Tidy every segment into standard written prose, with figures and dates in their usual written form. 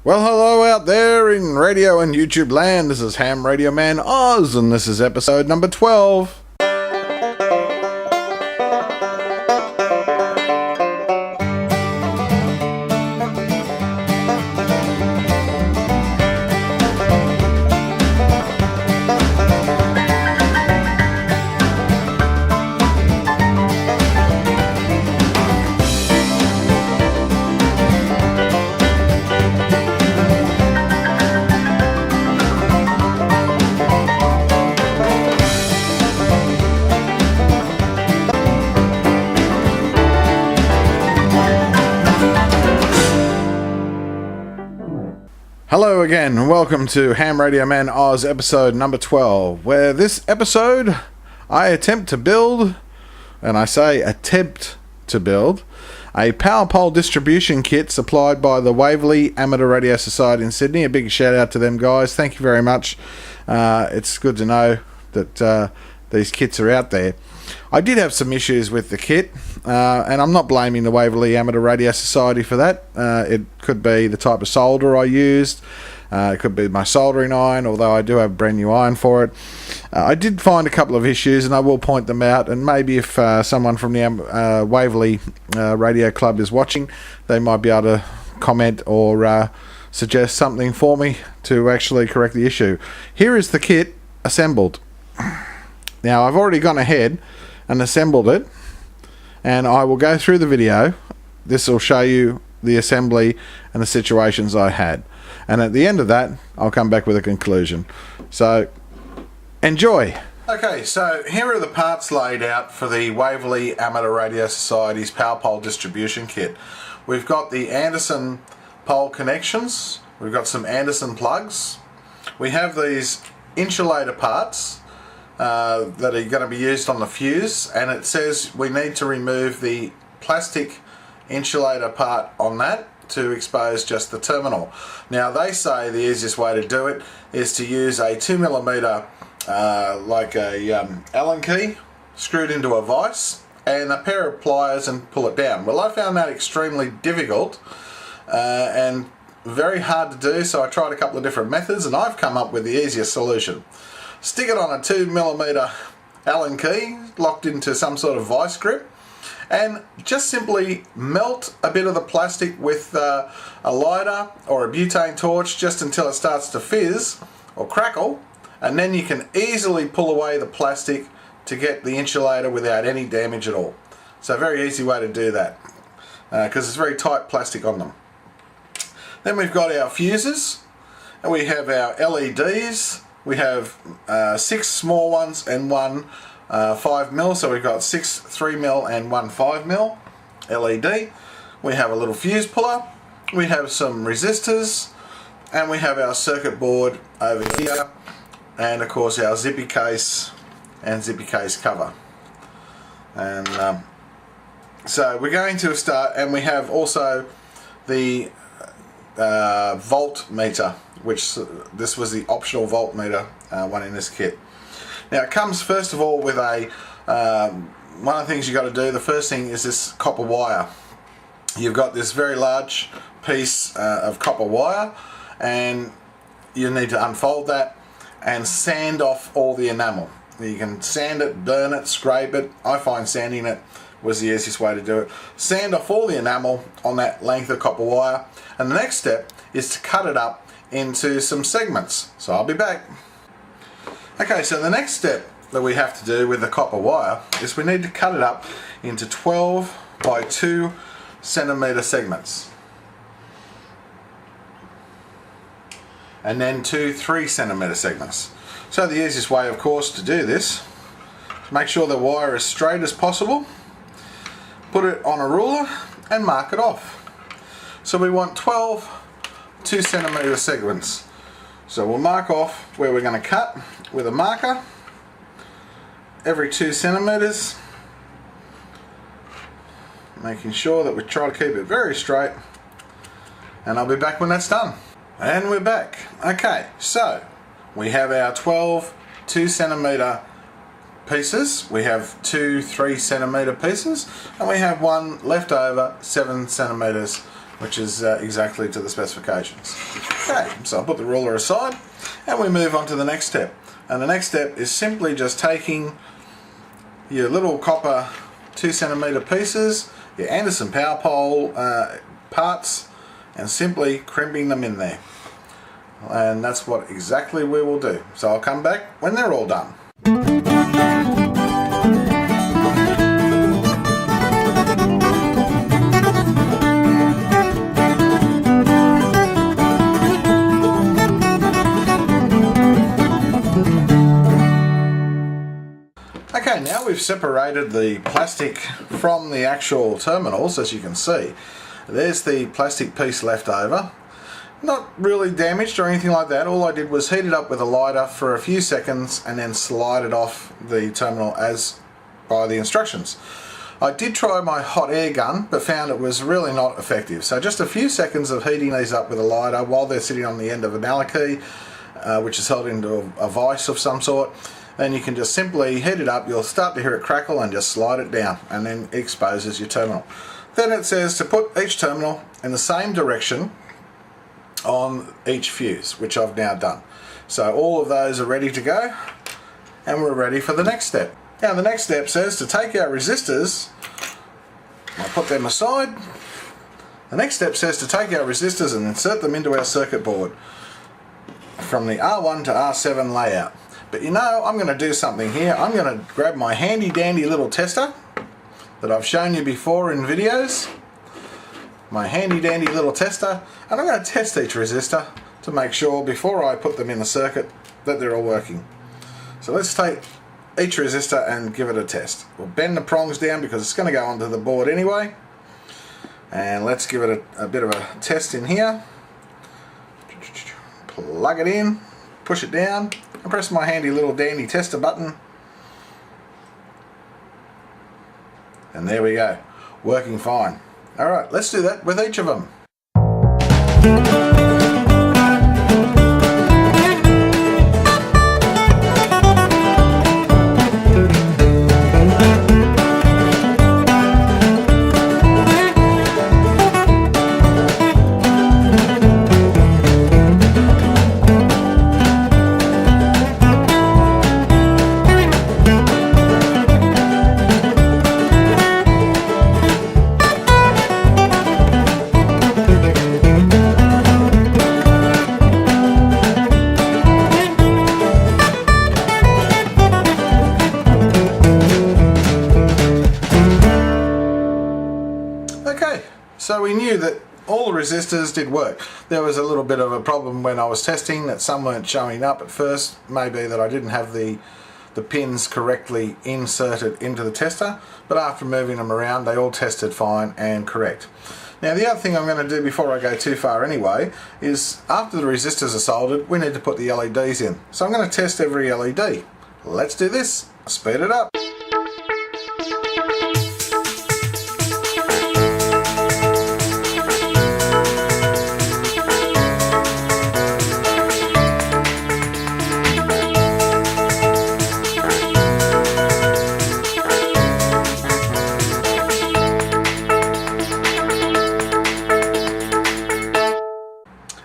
Well, hello out there in radio and YouTube land. This is Ham Radio Man Oz, and this is episode number 12. Hello again, and welcome to Ham Radio Man Oz episode number 12, where this episode I attempt to build, and I say attempt to build, a powerpole distribution kit supplied by the Waverley Amateur Radio Society in Sydney. A big shout out to them guys, thank you very much. It's good to know that these kits are out there. I did have some issues with the kit, and I'm not blaming the Waverley Amateur Radio Society for that. It could be the type of solder I used. It could be my soldering iron, although I do have a brand new iron for it. I did find a couple of issues, and I will point them out, and maybe if someone from the Waverley Radio Club is watching, they might be able to comment or suggest something for me to actually correct the issue. Here is the kit assembled. Now, I've already gone ahead and assembled it, and I will go through the video. This will show you the assembly and the situations I had, and at the end of that I'll come back with a conclusion. So enjoy. Okay, so here are the parts laid out for the Waverley Amateur Radio Society's powerpole distribution kit. We've got the Anderson pole connections, we've got some Anderson plugs, we have these insulator parts that are going to be used on the fuse, and it says we need to remove the plastic insulator part on that to expose just the terminal. Now they say the easiest way to do it is to use a 2mm like a Allen key screwed into a vise and a pair of pliers and pull it down. Well, I found that extremely difficult and very hard to do, so I tried a couple of different methods and I've come up with the easiest solution. Stick it on a 2mm Allen key locked into some sort of vice grip, and just simply melt a bit of the plastic with a lighter or a butane torch just until it starts to fizz or crackle, and then you can easily pull away the plastic to get the insulator without any damage at all. So a very easy way to do that because it's very tight plastic on them. Then we've got our fuses, and we have our LEDs. We have 6 small ones and one 5mm, so we've got 6 3mm and one 5mm LED. We have a little fuse puller, we have some resistors, and we have our circuit board over here, and of course our zippy case and zippy case cover. And so we're going to start, and we have also the voltmeter, which this was the optional voltmeter one in this kit. Now it comes first of all with a one of the things you got to do. The first thing is this copper wire. You've got this very large piece of copper wire, and you need to unfold that and sand off all the enamel. You can sand it, burn it, scrape it. I find sanding it was the easiest way to do it. Sand off all the enamel on that length of copper wire, and the next step is to cut it up into some segments. So I'll be back. Okay, so the next step that we have to do with the copper wire is we need to cut it up into 12 by 2 centimeter segments, and then 2 3 centimeter segments. So the easiest way, of course, to do this is make sure the wire is straight as possible, put it on a ruler and mark it off. So we want 12 2 centimeter segments. So we'll mark off where we're going to cut with a marker every 2 centimeters, making sure that we try to keep it very straight, and I'll be back when that's done. And we're back. Okay, so we have our 12 2 centimeter pieces, we have 2 3 centimeter pieces, and we have one leftover 7 centimeters which is exactly to the specifications. Okay, so I'll put the ruler aside and we move on to the next step. And the next step is simply just taking your little copper 2cm pieces, your Anderson power pole parts, and simply crimping them in there. And that's what exactly we will do. So I'll come back when they're all done. Okay, now we've separated the plastic from the actual terminals, as you can see. There's the plastic piece left over. Not really damaged or anything like that. All I did was heat it up with a lighter for a few seconds and then slide it off the terminal as by the instructions. I did try my hot air gun but found it was really not effective. So just a few seconds of heating these up with a lighter while they're sitting on the end of an Allen key, which is held into a vise of some sort. Then you can just simply heat it up, you'll start to hear it crackle and just slide it down, and then it exposes your terminal. Then it says to put each terminal in the same direction on each fuse, which I've now done. So all of those are ready to go, and we're ready for the next step. Now the next step says to take our resistors, I'll put them aside. The next step says to take our resistors and insert them into our circuit board from the R1 to R7 layout. But you know, I'm going to do something here. I'm going to grab my handy dandy little tester that I've shown you before in videos. My handy dandy little tester, and I'm going to test each resistor to make sure before I put them in the circuit that they're all working. So let's take each resistor and give it a test. We'll bend the prongs down because it's going to go onto the board anyway. And let's give it a bit of a test in here. Plug it in, push it down, and press my handy little dandy tester button. And there we go, working fine. Alright, let's do that with each of them. So we knew that all the resistors did work. There was a little bit of a problem when I was testing that some weren't showing up at first. Maybe that I didn't have the pins correctly inserted into the tester, but after moving them around they all tested fine and correct. Now the other thing I'm going to do before I go too far anyway is after the resistors are soldered we need to put the LEDs in. So I'm going to test every LED. Let's do this. Speed it up.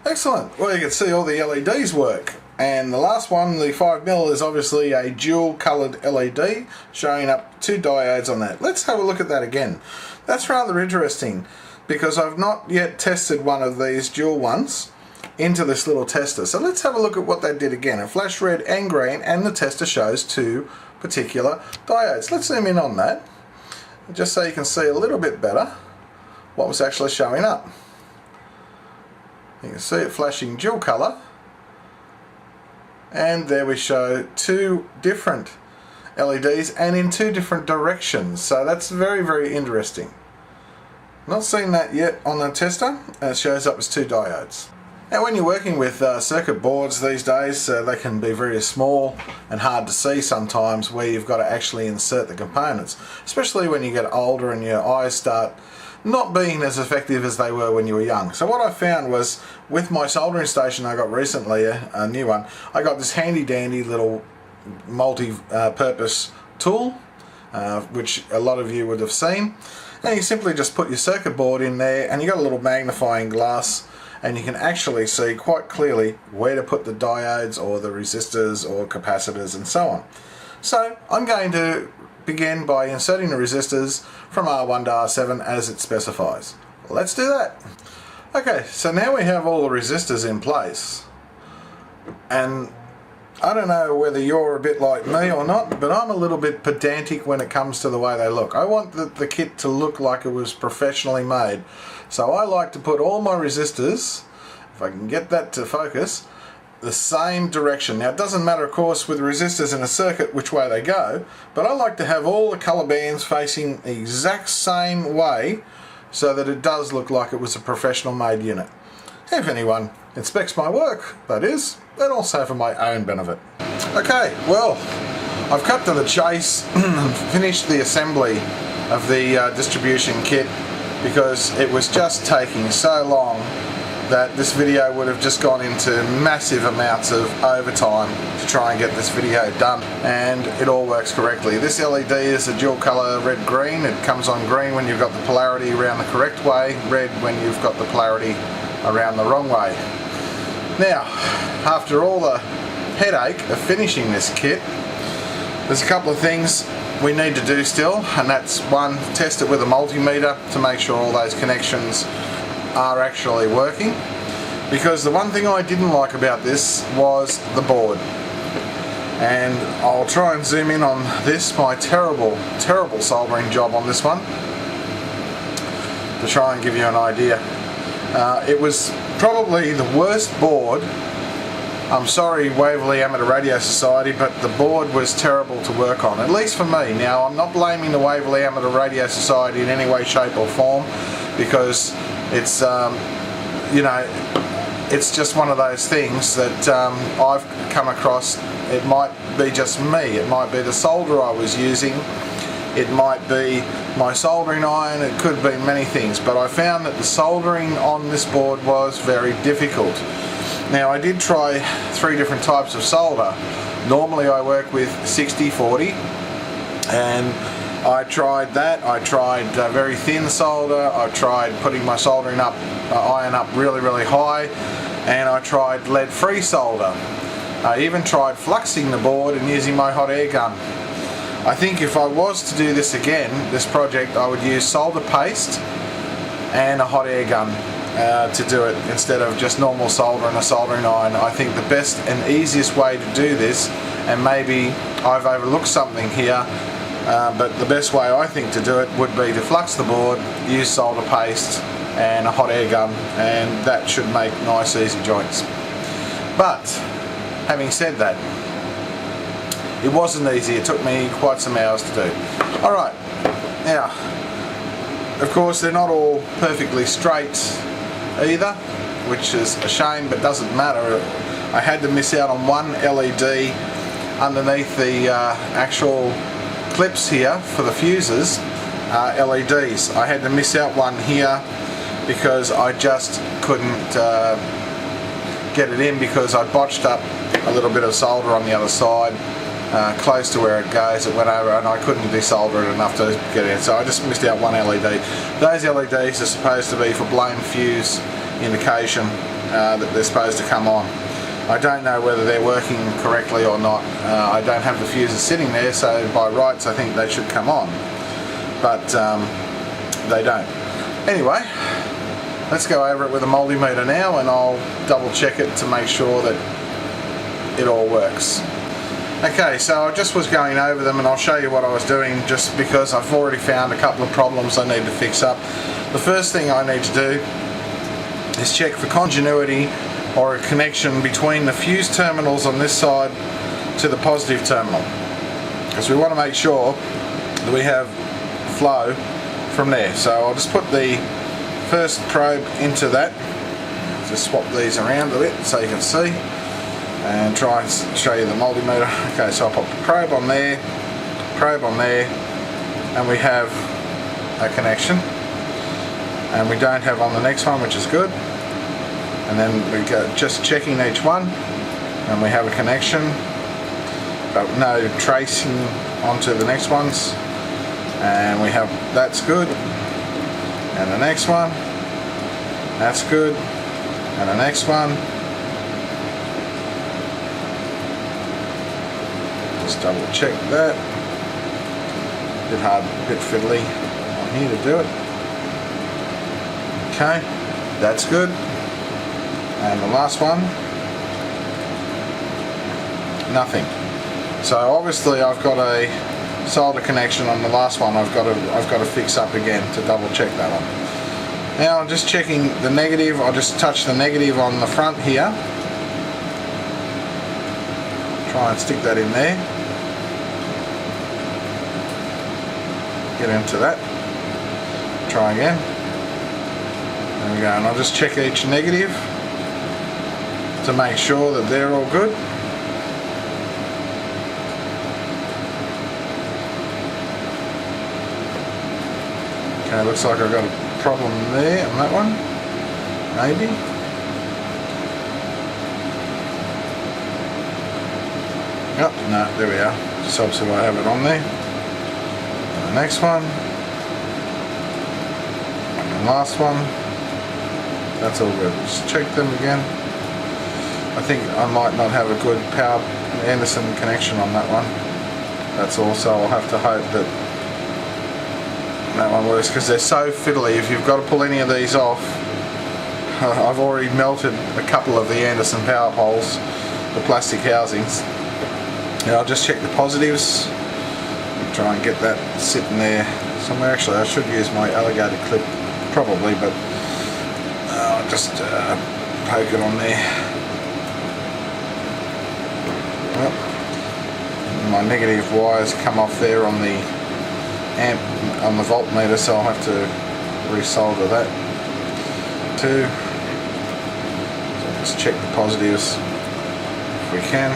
Excellent. Well, you can see all the LEDs work, and the last one, the 5mm, is obviously a dual coloured LED showing up 2 diodes on that. Let's have a look at that again. That's rather interesting because I've not yet tested one of these dual ones into this little tester. So let's have a look at what they did again. It flashed red and green, and the tester shows 2 particular diodes. Let's zoom in on that just so you can see a little bit better what was actually showing up. You can see it flashing dual colour, and there we show 2 different LEDs and in 2 different directions, so that's very, very interesting. Not seen that yet on the tester, and it shows up as 2 diodes. Now when you're working with circuit boards these days, they can be very small and hard to see sometimes where you've got to actually insert the components, especially when you get older and your eyes start not being as effective as they were when you were young. So what I found was with my soldering station I got recently, a new one, I got this handy dandy little multi-purpose tool, which a lot of you would have seen, And you simply just put your circuit board in there, and you've got a little magnifying glass, and you can actually see quite clearly where to put the diodes or the resistors or capacitors and so on. So I'm going to begin by inserting the resistors from R1 to R7 as it specifies. Let's do that. Okay, so now we have all the resistors in place, and I don't know whether you're a bit like me or not, but I'm a little bit pedantic when it comes to the way they look. I want the kit to look like it was professionally made. So I like to put all my resistors, if I can get that to focus, the same direction. Now it doesn't matter, of course, with resistors in a circuit which way they go, but I like to have all the colour bands facing the exact same way so that it does look like it was a professional made unit. If anyone inspects my work, that is, and also for my own benefit. Okay, well, I've cut to the chase and finished the assembly of the distribution kit because it was just taking so long that this video would have just gone into massive amounts of overtime to try and get this video done, and it all works correctly. This LED is a dual colour red-green. It comes on green when you've got the polarity around the correct way, red when you've got the polarity around the wrong way. Now, after all the headache of finishing this kit, there's a couple of things we need to do still, and that's one, test it with a multimeter to make sure all those connections are actually working, because the one thing I didn't like about this was the board. And I'll try and zoom in on this, my terrible soldering job on this one, to try and give you an idea. It was probably the worst board. I'm sorry, Waverley Amateur Radio Society, but the board was terrible to work on, at least for me. Now, I'm not blaming the Waverley Amateur Radio Society in any way, shape or form, because it's, you know, it's just one of those things that I've come across. It might be just me, it might be the solder I was using, it might be my soldering iron, it could be many things, but I found that the soldering on this board was very difficult. Now, I did try 3 different types of solder. Normally I work with 60-40, and I tried that. I tried very thin solder, I tried putting my soldering iron up really high, and I tried lead-free solder. I even tried fluxing the board and using my hot air gun. I think if I was to do this again, this project, I would use solder paste and a hot air gun to do it instead of just normal solder and a soldering iron. I think the best and easiest way to do this, and maybe I've overlooked something here, but the best way I think to do it would be to flux the board, use solder paste and a hot air gun, and that should make nice easy joints. But having said that, it wasn't easy. It took me quite some hours to do. Alright, now of course they're not all perfectly straight either, which is a shame, but doesn't matter. I had to miss out on one LED underneath the actual clips here for the fuses, LEDs. I had to miss out one here because I just couldn't get it in, because I botched up a little bit of solder on the other side, close to where it goes. It went over and I couldn't desolder it enough to get it in, so I just missed out one LED. Those LEDs are supposed to be for blown fuse indication that they're supposed to come on. I don't know whether they're working correctly or not. I don't have the fuses sitting there, so by rights I think they should come on, but they don't. Anyway, let's go over it with a multimeter now, and I'll double check it to make sure that it all works. Okay, so I just was going over them, and I'll show you what I was doing, just because I've already found a couple of problems I need to fix up. The first thing I need to do is check for continuity or a connection between the fuse terminals on this side to the positive terminal, because we want to make sure that we have flow from there. So I'll just put the first probe into that, just swap these around a bit so you can see, and try and show you the multimeter. Okay, so I'll put the probe on there, and we have a connection, and we don't have on the next one, which is good. And then we go just checking each one, and we have a connection, but no tracing onto the next ones, and we have, that's good. And the next one. That's good. And the next one. Just double check that. Bit hard, bit fiddly on here to do it. Okay, that's good. And the last one. Nothing. So obviously I've got a solder connection on the last one. I've got to fix up again to double check that one. Now I'm just checking the negative. I'll just touch the negative on the front here. Try and stick that in there. Get into that. Try again. There we go. And I'll just check each negative to make sure that they're all good. Okay, looks like I've got a problem there on that one. Maybe. Oh, no, there we are. Just obviously I have it on there. And the next one. And the last one. That's all good. Just check them again. I think I might not have a good power Anderson connection on that one. That's also, I'll have to hope that that one works, because they're so fiddly. If you've got to pull any of these off, I've already melted a couple of the Anderson power poles, the plastic housings. And I'll just check the positives, try and get that sitting there somewhere. Actually, I should use my alligator clip probably, but I'll just poke it on there. Well, my negative wires come off there on the amp, on the voltmeter, so I'll have to resolder that too. So just check the positives if we can.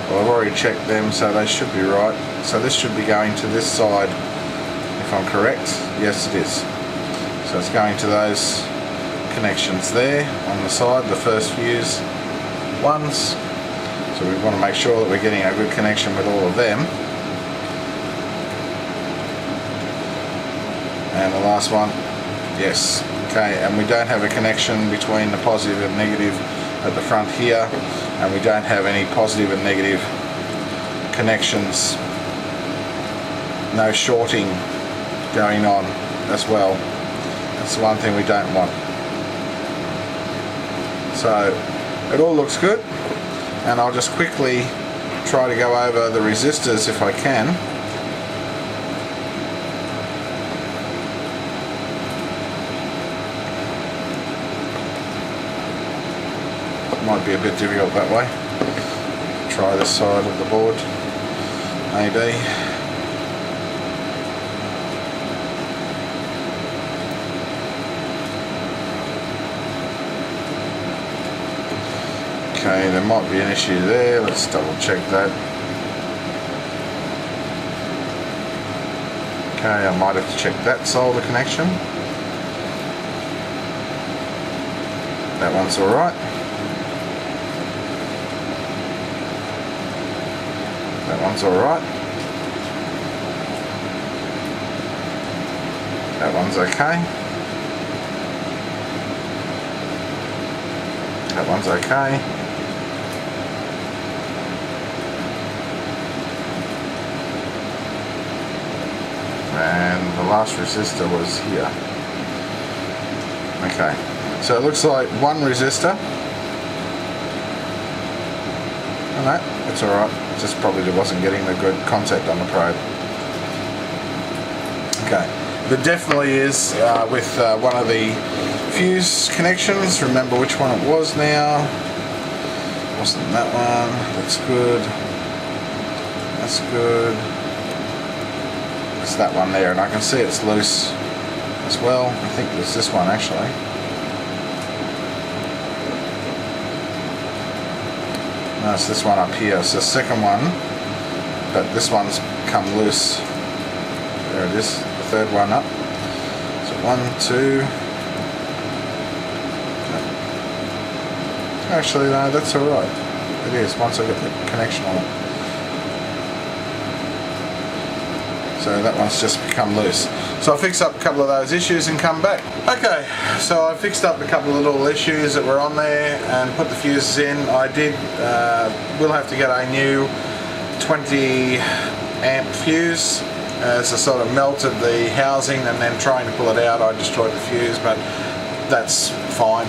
Well, I've already checked them, so they should be right. So this should be going to this side, if I'm correct. Yes, it is. So it's going to those connections there on the side, the first fuse ones. So we want to make sure that we're getting a good connection with all of them. And the last one, yes. Okay, and we don't have a connection between the positive and negative at the front here, and we don't have any positive and negative connections. No shorting going on as well. That's the one thing we don't want. So it all looks good. And I'll just quickly try to go over the resistors if I can. It might be a bit difficult that way. Try this side of the board, maybe. Okay, there might be an issue there. Let's double check that. Okay, I might have to check that solder connection. That one's alright. That one's alright. That one's okay. That one's okay. And the last resistor was here. Okay, so it looks like one resistor. And that, it's alright. Just probably wasn't getting the good contact on the probe. Okay, there definitely is with one of the fuse connections. Remember which one it was now. Wasn't that one. That's good. That's good. It's that one there, and I can see it's loose as well. I think it's this one actually. No, it's this one up here. It's the second one, but this one's come loose. There it is, the third one up. So 1, 2. Actually, no, that's alright. It is, once I get the connection on it. So that one's just become loose. So I fixed up a couple of those issues and come back. Okay, so I fixed up a couple of little issues that were on there and put the fuses in. I did, will have to get a new 20 amp fuse, as I sort of melted the housing and then trying to pull it out I destroyed the fuse, but that's fine.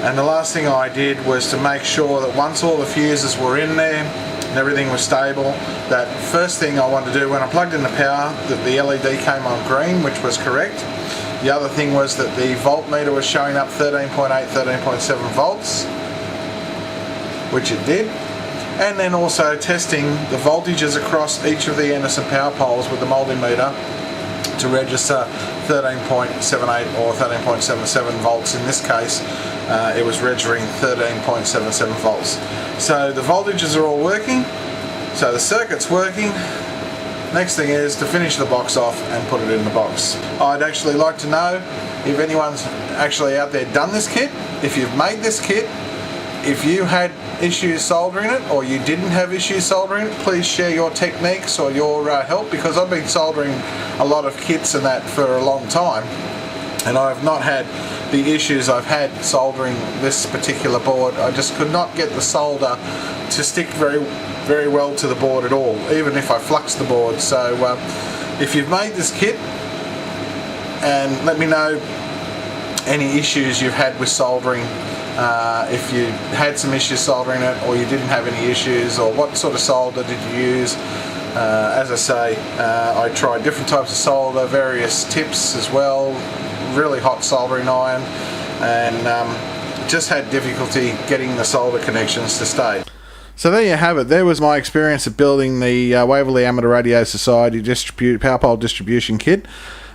And the last thing I did was to make sure that once all the fuses were in there and everything was stable, that first thing I wanted to do when I plugged in the power, that the LED came on green, which was correct. The other thing was that the voltmeter was showing up 13.8, 13.7 volts, which it did. And then also testing the voltages across each of the Anderson power poles with the multimeter to register 13.78 or 13.77 volts. In this case, it was registering 13.77 volts. So the voltages are all working, so the circuit's working. Next thing is to finish the box off and put it in the box. I'd actually like to know if anyone's actually out there done this kit, if you've made this kit, if you had issues soldering it or you didn't have issues soldering it, please share your techniques or your help, because I've been soldering a lot of kits and that for a long time and I've not had the issues I've had soldering this particular board. I just could not get the solder to stick very well to the board at all, even if I fluxed the board. So if you've made this kit, and let me know any issues you've had with soldering, if you had some issues soldering it or you didn't have any issues, or what sort of solder did you use. As I say, I tried different types of solder, various tips as well, really hot soldering iron, and just had difficulty getting the solder connections to stay. So there you have it. There was my experience of building the Waverley Amateur Radio Society power pole distribution kit.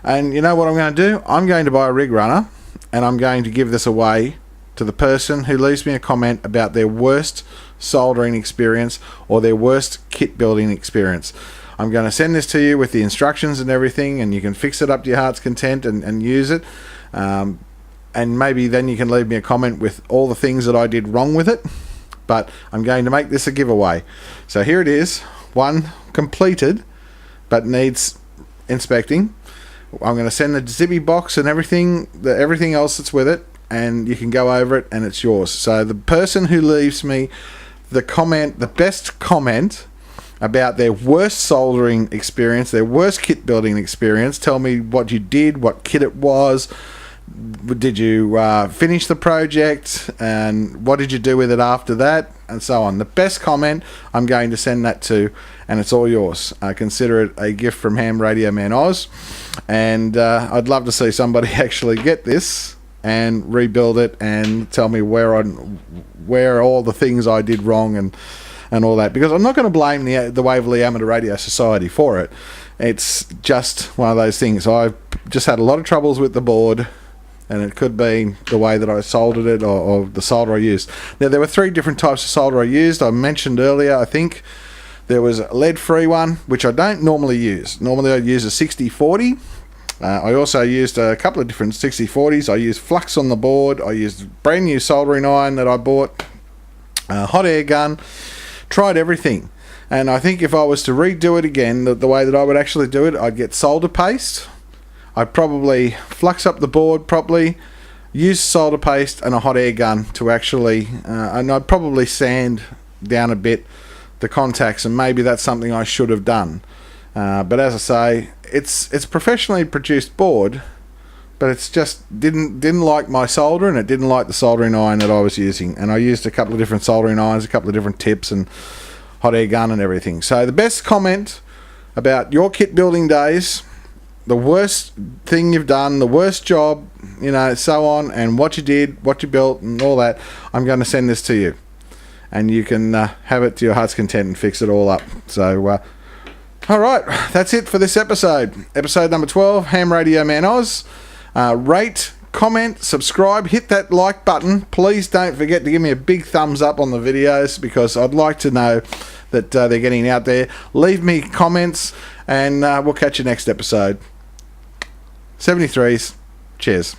And you know what I'm going to do? I'm going to buy a rig runner and I'm going to give this away to the person who leaves me a comment about their worst soldering experience or their worst kit building experience. I'm going to send this to you with the instructions and everything, and you can fix it up to your heart's content and use it. And maybe then you can leave me a comment with all the things that I did wrong with it. But I'm going to make this a giveaway. So here it is, one completed but needs inspecting. I'm going to send the zippy box and everything else that's with it, and you can go over it and it's yours. So the person who leaves me the best comment about their worst soldering experience, their worst kit building experience, tell me what you did, what kit it was, did you finish the project, and what did you do with it after that, and so on. The best comment, I'm going to send that to, and it's all yours. Consider it a gift from Ham Radio Man Oz, and I'd love to see somebody actually get this and rebuild it and tell me where all the things I did wrong and all that, because I'm not going to blame the Waverley Amateur Radio Society for it. It's just one of those things. I've just had a lot of troubles with the board, and it could be the way that I soldered it or the solder I used. Now, there were 3 different types of solder I used. I mentioned earlier, I think, there was a lead-free one, which I don't normally use. Normally I'd use a 60-40. I also used a couple of different 60-40s. I used flux on the board. I used brand new soldering iron that I bought, hot air gun, tried everything. And I think if I was to redo it again, the way that I would actually do it, I'd get solder paste. I'd probably flux up the board properly, use solder paste and a hot air gun to actually, and I'd probably sand down a bit the contacts, and maybe that's something I should have done. But as I say, it's professionally produced board, but it's just didn't like my solder, and it didn't like the soldering iron that I was using. And I used a couple of different soldering irons, a couple of different tips, and hot air gun and everything. So the best comment about your kit building days, the worst thing you've done, the worst job, so on, and what you did, what you built, and all that, I'm going to send this to you, and you can have it to your heart's content and fix it all up. So alright, that's it for this episode number 12, Ham Radio Man Oz. Rate, comment, subscribe, hit that like button. Please don't forget to give me a big thumbs up on the videos, because I'd like to know that they're getting out there. Leave me comments, and we'll catch you next episode. 73s, cheers.